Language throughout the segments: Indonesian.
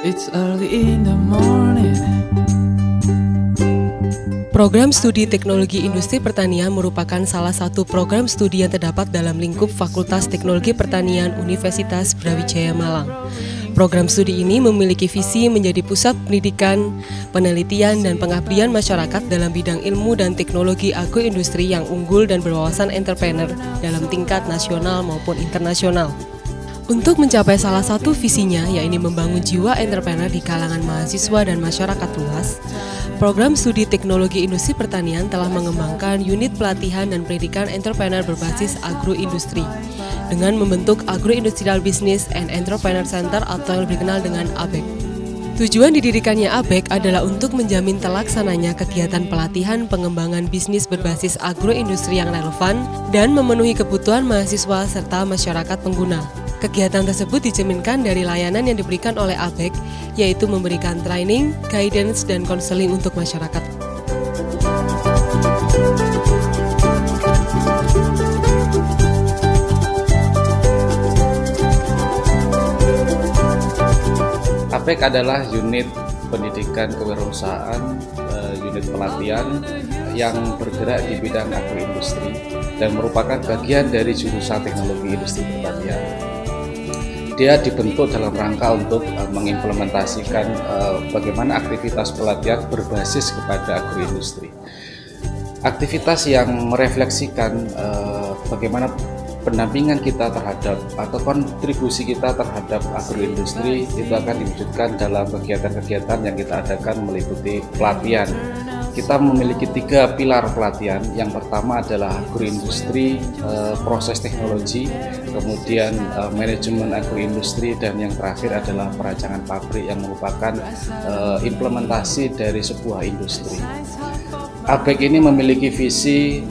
It's early in the morning. Program Studi Teknologi Industri Pertanian merupakan salah satu program studi yang terdapat dalam lingkup Fakultas Teknologi Pertanian Universitas Brawijaya Malang. Program studi ini memiliki visi menjadi pusat pendidikan, penelitian, dan pengabdian masyarakat dalam bidang ilmu dan teknologi agroindustri yang unggul dan berwawasan entrepreneur dalam tingkat nasional maupun internasional. Untuk mencapai salah satu visinya, yaitu membangun jiwa entrepreneur di kalangan mahasiswa dan masyarakat luas, Program Studi Teknologi Industri Pertanian telah mengembangkan unit pelatihan dan pendidikan entrepreneur berbasis agroindustri dengan membentuk Agro Industrial Business and Entrepreneur Center atau yang lebih dikenal dengan ABEC. Tujuan didirikannya ABEC adalah untuk menjamin terlaksananya kegiatan pelatihan pengembangan bisnis berbasis agroindustri yang relevan dan memenuhi kebutuhan mahasiswa serta masyarakat pengguna. Kegiatan tersebut dicerminkan dari layanan yang diberikan oleh ABEC, yaitu memberikan training, guidance, dan konseling untuk masyarakat. ABEC adalah unit pendidikan kewirausahaan, unit pelatihan yang bergerak di bidang agroindustri dan merupakan bagian dari jurusan teknologi industri pertanian. Dia dibentuk dalam rangka untuk mengimplementasikan bagaimana aktivitas pelatihan berbasis kepada agroindustri. Aktivitas yang merefleksikan bagaimana pendampingan kita terhadap atau kontribusi kita terhadap agroindustri itu akan diwujudkan dalam kegiatan-kegiatan yang kita adakan meliputi pelatihan. Kita memiliki 3 pilar pelatihan. Yang pertama adalah agroindustri, proses teknologi, kemudian manajemen agroindustri, dan yang terakhir adalah perancangan pabrik yang merupakan implementasi dari sebuah industri. ABEC ini memiliki visi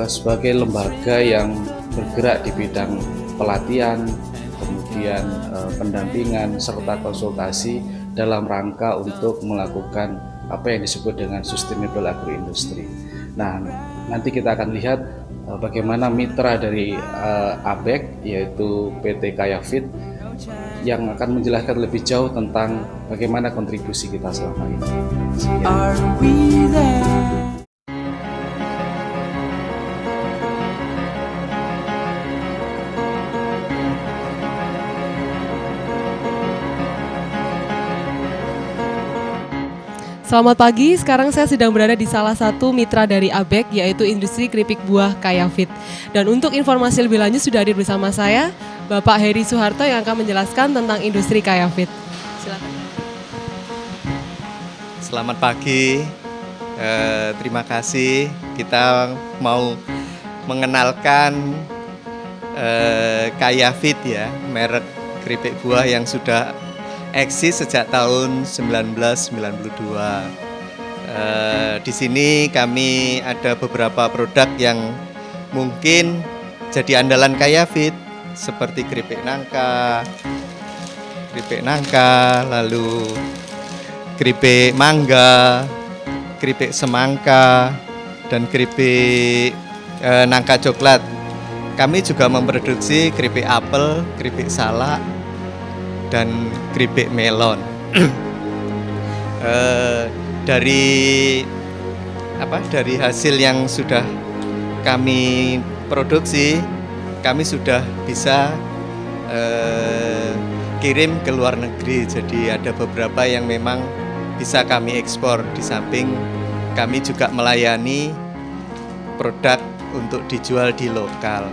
sebagai lembaga yang bergerak di bidang pelatihan, kemudian pendampingan serta konsultasi dalam rangka untuk melakukan apa yang disebut dengan sustainable agroindustry. Nah, nanti kita akan lihat bagaimana mitra dari ABEC yaitu PT Kayafit yang akan menjelaskan lebih jauh tentang bagaimana kontribusi kita selama ini. Are we there? Selamat pagi, sekarang saya sedang berada di salah satu mitra dari ABEC, yaitu Industri Keripik Buah Kayafit. Dan untuk informasi lebih lanjut sudah hadir bersama saya, Bapak Heri Soeharto yang akan menjelaskan tentang industri Kayafit. Silakan. Selamat pagi, terima kasih. Kita mau mengenalkan Kayafit ya, merek keripik buah yang sudah eksis sejak tahun 1992. Di sini kami ada beberapa produk yang mungkin jadi andalan Kayafit seperti keripik nangka, lalu keripik mangga, keripik semangka, dan keripik nangka coklat. Kami juga memproduksi keripik apel, keripik salak, dan keripik melon. Dari hasil yang sudah kami produksi, kami sudah bisa kirim ke luar negeri. Jadi ada beberapa yang memang bisa kami ekspor. Di samping kami juga melayani produk untuk dijual di lokal.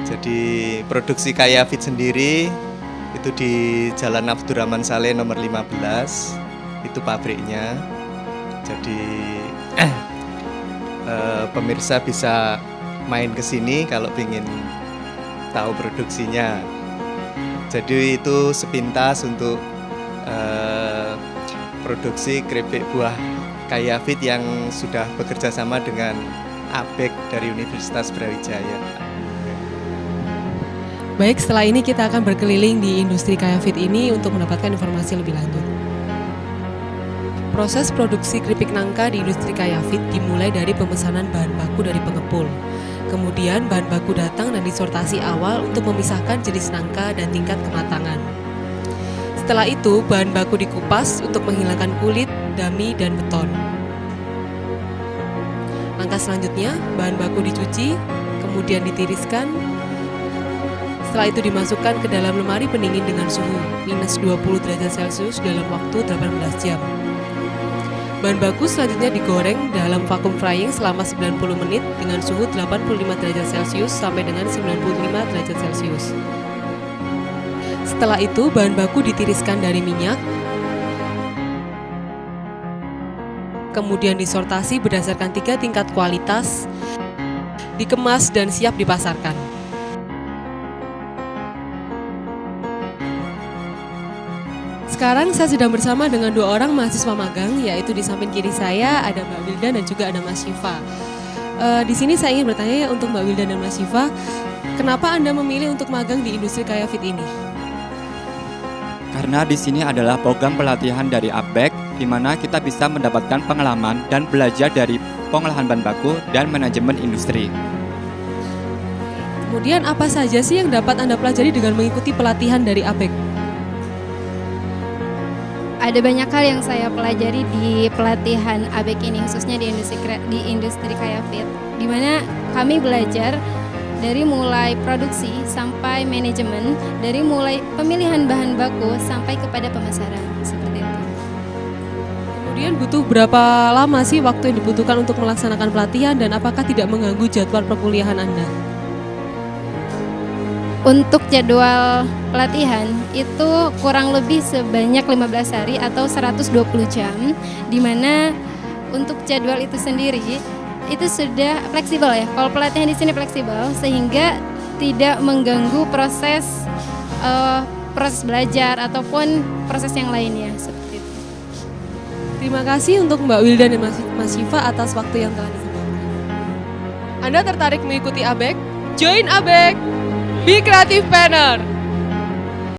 Jadi produksi Kayafit sendiri itu di Jalan Abdurrahman Saleh nomor 15, itu pabriknya. Jadi pemirsa bisa main ke sini kalau ingin tahu produksinya. Jadi itu sepintas untuk produksi keripik buah Kayafit yang sudah bekerja sama dengan ABEC dari Universitas Brawijaya. Baik, setelah ini kita akan berkeliling di industri Kayafit ini untuk mendapatkan informasi lebih lanjut. Proses produksi keripik nangka di industri Kayafit dimulai dari pemesanan bahan baku dari pengepul. Kemudian bahan baku datang dan disortasi awal untuk memisahkan jenis nangka dan tingkat kematangan. Setelah itu, bahan baku dikupas untuk menghilangkan kulit, dami, dan beton. Langkah selanjutnya, bahan baku dicuci, kemudian ditiriskan. Setelah itu dimasukkan ke dalam lemari pendingin dengan suhu minus 20 derajat Celcius dalam waktu 18 jam. Bahan baku selanjutnya digoreng dalam vacuum frying selama 90 menit dengan suhu 85 derajat Celcius sampai dengan 95 derajat Celcius. Setelah itu, bahan baku ditiriskan dari minyak, kemudian disortasi berdasarkan 3 tingkat kualitas, dikemas dan siap dipasarkan. Sekarang saya sedang bersama dengan 2 orang mahasiswa magang, yaitu di samping kiri saya ada Mbak Wildan dan juga ada Mas Syifa. Di sini saya ingin bertanya ya untuk Mbak Wildan dan Mas Syifa, kenapa Anda memilih untuk magang di industri Kayafit ini? Karena di sini adalah program pelatihan dari APEK, di mana kita bisa mendapatkan pengalaman dan belajar dari pengolahan bahan baku dan manajemen industri. Kemudian apa saja sih yang dapat Anda pelajari dengan mengikuti pelatihan dari APEK? Ada banyak hal yang saya pelajari di pelatihan ABEK ini, khususnya di industri Kayafit, di mana kami belajar dari mulai produksi sampai manajemen, dari mulai pemilihan bahan baku sampai kepada pemasaran, seperti itu. Kemudian butuh berapa lama sih waktu yang dibutuhkan untuk melaksanakan pelatihan dan apakah tidak mengganggu jadwal perkuliahan Anda? Untuk jadwal pelatihan itu kurang lebih sebanyak 15 hari atau 120 jam, di mana untuk jadwal itu sendiri itu sudah fleksibel ya. Kalau pelatihan di sini fleksibel sehingga tidak mengganggu proses belajar ataupun proses yang lainnya seperti itu. Terima kasih untuk Mbak Wildan dan Mas Syifa atas waktu yang telah disempatkan. Anda tertarik mengikuti ABEK? Join ABEK! Be Creative Planner!